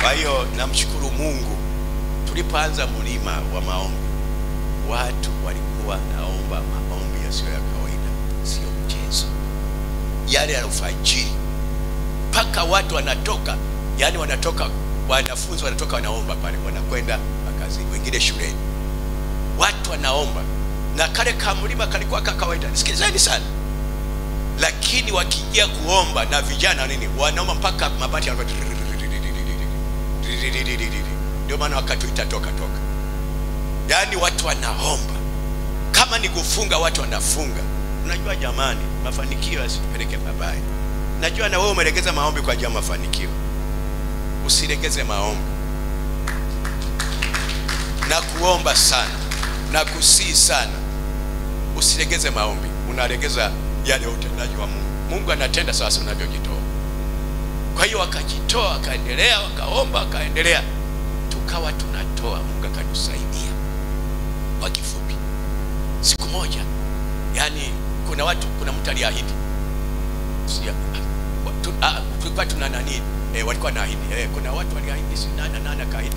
Kwa hiyo namshukuru Mungu, tulipoanza mlima wa maombi, watu walikuwa naomba maombi yasiyo ya kawaida, sio mchezo. Yale ya alfajiri mpaka watu wanatoka, yani wanatoka, wanafunzi wanatoka wanaomba pale, wanakwenda makazi, wengine shuleni, watu wanaomba. Na kale kamlima kalikuwa kawaida, sikilizeni sana. Lakini wakija kuomba na vijana nini, wanaomba mpaka mabati yanakuwa. Ndio maana wakatuita toka. Yani watu wanaomba. Kama ni kufunga, watu wanafunga. Unajua jamani, mafanikio yasipeleke mabaya. Najua na wewe umelegeza maombi kwa ajili ya mafanikio. Usilegeze maombi. Na kuomba sana, na kusii sana. Usilegeze maombi. Unalegeza yale utendaji wa Mungu. Mungu anatenda sasa unavyojitoa. Kwa hiyo wakajitoa, wakaendelea, wakaomba, wakaendelea. Tukawa tunatoa, Mungu akatusaidia. Kwa kifupi, siku moja, yani kuna mtu aliahidi. Tulikuwa tuna nani? Walikuwa naahidi. Kuna watu waliahidi, si nani kaahidi.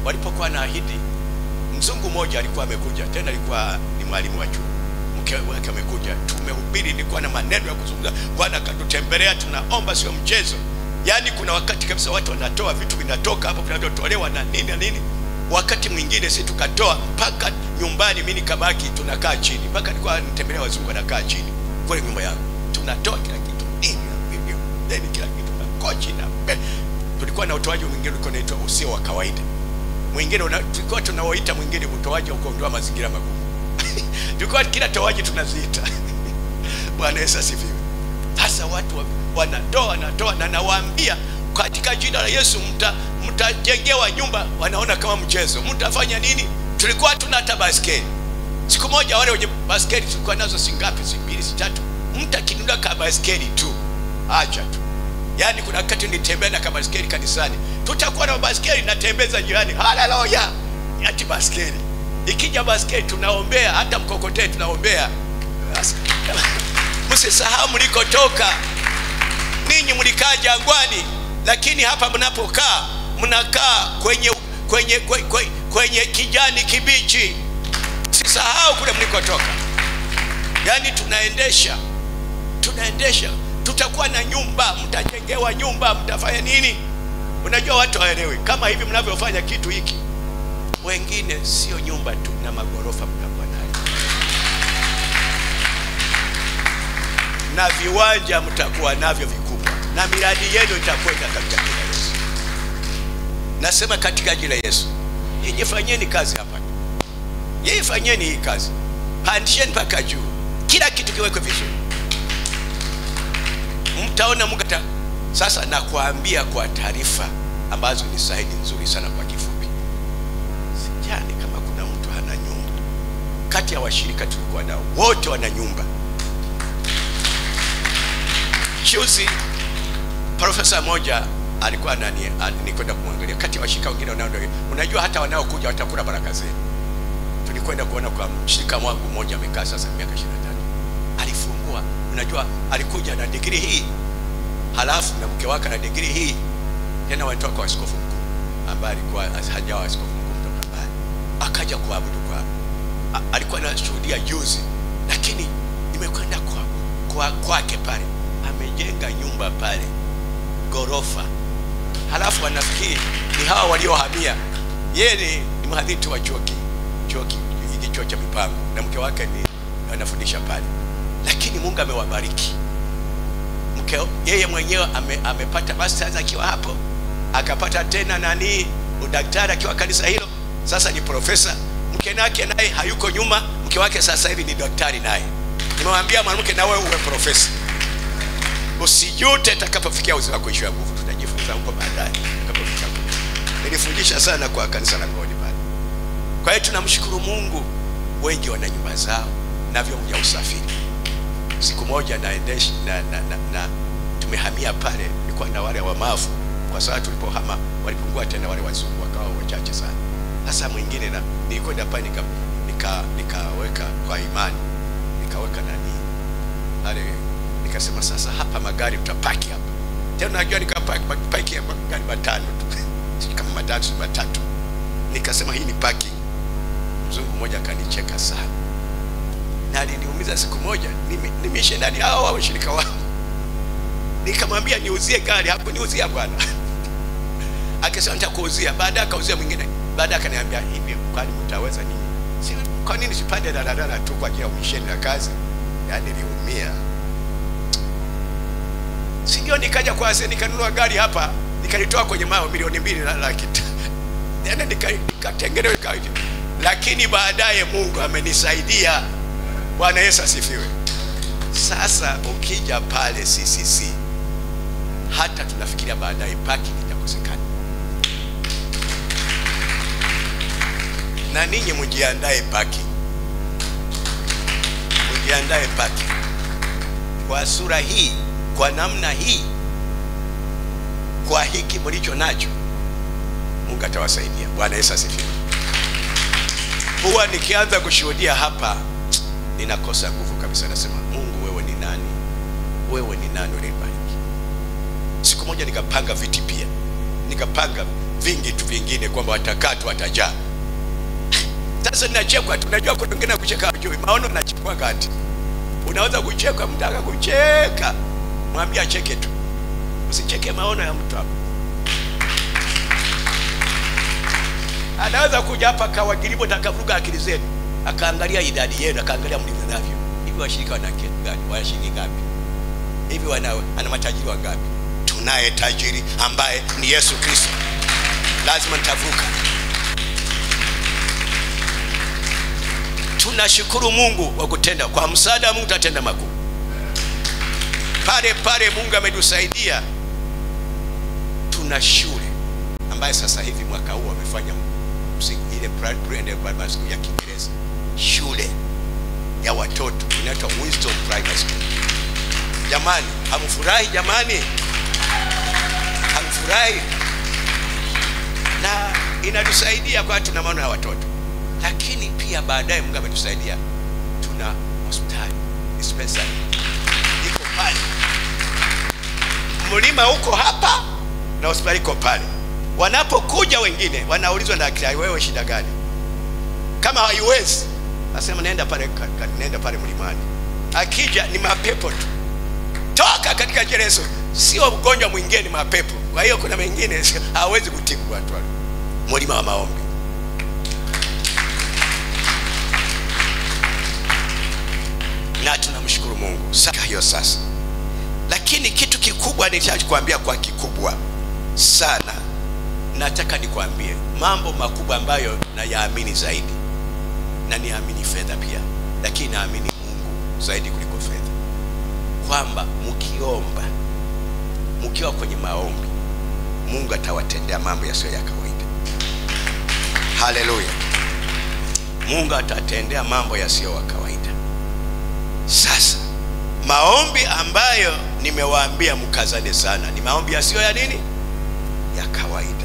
Walipokuwa naahidi, mzungu mmoja alikuwa amekuja, tena alikuwa ni mwalimu wa chuo. Mke wake amekuja, tumehubiri, nilikuwa na maneno ya kuzungumza, Bwana akatutembelea, tunaomba sio mchezo. Yani kuna wakati kabisa watu wanatoa, vitu vinatoka hapo vinavyotolewa na nini. Wakati mwingine sisi tukatoa mpaka nyumbani, mimi nikabaki tunakaa chini. Mpaka nilikuwa nitembelea wazungu wanakaa chini kwa nyumba yangu. Tunatoa kila kitu, nini kila kitu, na kochi na tulikuwa na utoaji mwingine ulikuwa unaitwa usio wa kawaida. Mwingine tulikuwa tunaoita mwingine utoaji wa kuondoa mazingira magumu. Tulikuwa kila toaji tunaziita. Bwana Yesu asifiwe. Sasa watu wanatoa na nawaambia katika jina la Yesu, mtajengewa nyumba. Wanaona kama mchezo. Mtafanya nini? Tulikuwa tunata baskeli. Siku moja wale wenye baskeli tulikuwa nazo singapi? 2, 3. Mtu akinunua ka baskeli tu, acha tu. Yani kuna wakati nitembea na ka baskeli kanisani. Tutakuwa na baskeli natembeza jirani. Haleluya. Ati baskeli. Ikija baskeli tunaombea, hata mkokoteni tunaombea. Msisahau mlikotoka. Ninyi mlikaa jangwani, lakini hapa mnapokaa, mnakaa kwenye kijani kibichi. Msisahau kule mlikotoka. Yani tunaendesha. Tutakuwa na nyumba, mtajengewa nyumba, mtafanya nini? Unajua watu hawaelewi kama hivi mnavyofanya kitu hiki. Wengine sio nyumba tu, na magorofa mtakuwa nayo. Na viwanja mtakuwa navyo vikubwa. Na miradi yenu itakwenda katika jina la Yesu. Nasema katika jina la Yesu. Nyinyi fanyeni kazi hapa. Nyinyi fanyeni hii kazi. Pandisheni mpaka juu. Kila kitu kiwekwe vizuri. Mtaona Mungu sasa. Nakuambia kwa taarifa ambazo ni sahihi nzuri sana kwa kifupi. Sijani kama kuna mtu hana nyumba. Kati ya washirika tulikuwa nao, wote wana nyumba. Juzi profesa moja alikuwa nikwenda kumwangalia. Kati ya washirika wengine unajua hata wanaokuja watakula baraka zenu. Tulikwenda kuona kwa mshirika wangu mmoja amekaa sasa miaka 25. Alifungua, unajua alikuja na degree hii. Halafu na mke wake na degree hii. Tena walitoka kwa askofu mkuu ambaye alikuwa hajawa askofu mkuu kutoka mbali. Akaja kuabudu kwa. Alikuwa anashuhudia juzi, lakini nimekwenda kwake pale. Amejenga nyumba pale, gorofa. Halafu wanafikiri ni hawa waliohamia. Yeye ni mhadhiri wa chuo cha mipango, na mke wake ni anafundisha pale. Lakini Mungu amewabariki. Yeye mwenyewe amepata masters akiwa hapo, akapata tena udaktari akiwa kanisa hilo. Sasa ni profesa. Mke wake naye hayuko nyuma. Mke wake sasa hivi ni daktari naye. Nimemwambia mwanamke, na wewe uwe profesa. Usijute atakapofikia uzima wako ishiwa nguvu. Tutajifunza huko baadaye atakapofika. Nilifundisha sana kwa kanisa la Ngoni pale. Kwa hiyo tunamshukuru Mungu, wengi wana nyumba zao na vyombo vya usafiri. Siku moja naendesha na tumehamia pale, nilikuwa na wale wa mafu, kwa sababu tulipohama walipungua tena wale wazungu wakawa wachache sana. Sasa mwingine nilikwenda pale nikaweka kwa imani, nikaweka pale, nikasema sasa hapa magari tutapaki hapa. Tena najua nikapaki magari 5 tu. kama matatu. Nikasema hii ni parking. Mzungu mmoja akanicheka sana, na aliniumiza siku moja. Nimeisha ndani hao washirika wangu, nikamwambia niuzie gari. Hapo niuzia bwana. Akasema nitakuuzia. Baadaye akauzia mwingine. Baadaye akaniambia hivi, kwani mtaweza nini? Kwa nini sipande daladala tu kwa ajili ya misheni na kazi? Yaani niliumia. Si ndio nikaja kwa Ase nikanunua gari hapa, nikalitoa kwenye mao milioni 2.5. Yaani nikatengeneza kazi. Lakini baadaye Mungu amenisaidia. Bwana Yesu asifiwe. Sasa ukija pale CCC, hata tunafikiria baadaye parking itakosekana. Na ninyi mjiandae parking. Mjiandae parking. Kwa sura hii, kwa namna hii, kwa hiki mlicho nacho, Mungu atawasaidia. Bwana Yesu asifiwe. Huwa nikianza kushuhudia hapa ninakosa nguvu kabisa. Nasema, Mungu wewe ni nani? Wewe ni nani unibariki? Siku moja nikapanga viti pia. Nikapanga vingi tu vingine kwamba watakatu watajaa. Sasa ninachekwa, tunajua kuna wengine kucheka hujui. Maono nachekwa kati. Unaweza kucheka, mtaka kucheka, mwambie acheke tu. Usicheke maono ya mtu hapo. Anaweza kuja hapa kawagilipo takavuruga akili zenu. Akaangalia idadi yenu, akaangalia mlivyo navyo. Hivi washirika wana kitu gani? Wana shilingi ngapi? Hivi ana matajiri wangapi? Tunaye tajiri ambaye ni Yesu Kristo. Lazima nitavuka. Tunashukuru Mungu kwa kutenda. Kwa msaada Mungu atatenda makuu. Pale Mungu ametusaidia. Tuna shule ambaye sasa hivi mwaka huu wamefanya ile primary school ya Kiingereza. Shule ya watoto inaitwa Wisdom Primary School. Jamani, hamfurahi jamani? Hamfurahi? Na inatusaidia kwa tuna maana ya watoto. Lakini pia baadaye Mungu ametusaidia. Tuna hospitali, dispensary. Iko pale. Mlima uko hapa na hospitali iko pale. Wanapokuja wengine wanaulizwa na daktari, wewe shida gani? Kama haiwezi, nasema nenda pale mlimani. Akija ni mapepo tu. Toka katika Yesu. Sio ugonjwa mwingine, ni mapepo. Kwa hiyo kuna mengine hawezi kutibu watu wale. Mlima wa maombi. Na tunamshukuru Mungu. Sasa hiyo sasa. Lakini kitu kikubwa nitakwambia, kwa kikubwa sana nataka nikwambie mambo makubwa ambayo nayaamini zaidi. Na niamini fedha pia, lakini naamini Mungu zaidi kuliko fedha. Kwamba mkiomba, mkiwa kwenye maombi, Mungu atawatendea mambo yasiyo ya kawaida. Haleluya. Mungu atatendea mambo yasiyo ya kawaida. Sasa maombi ambayo nimewaambia mkazane sana ni maombi yasiyo ya nini? Ya kawaida.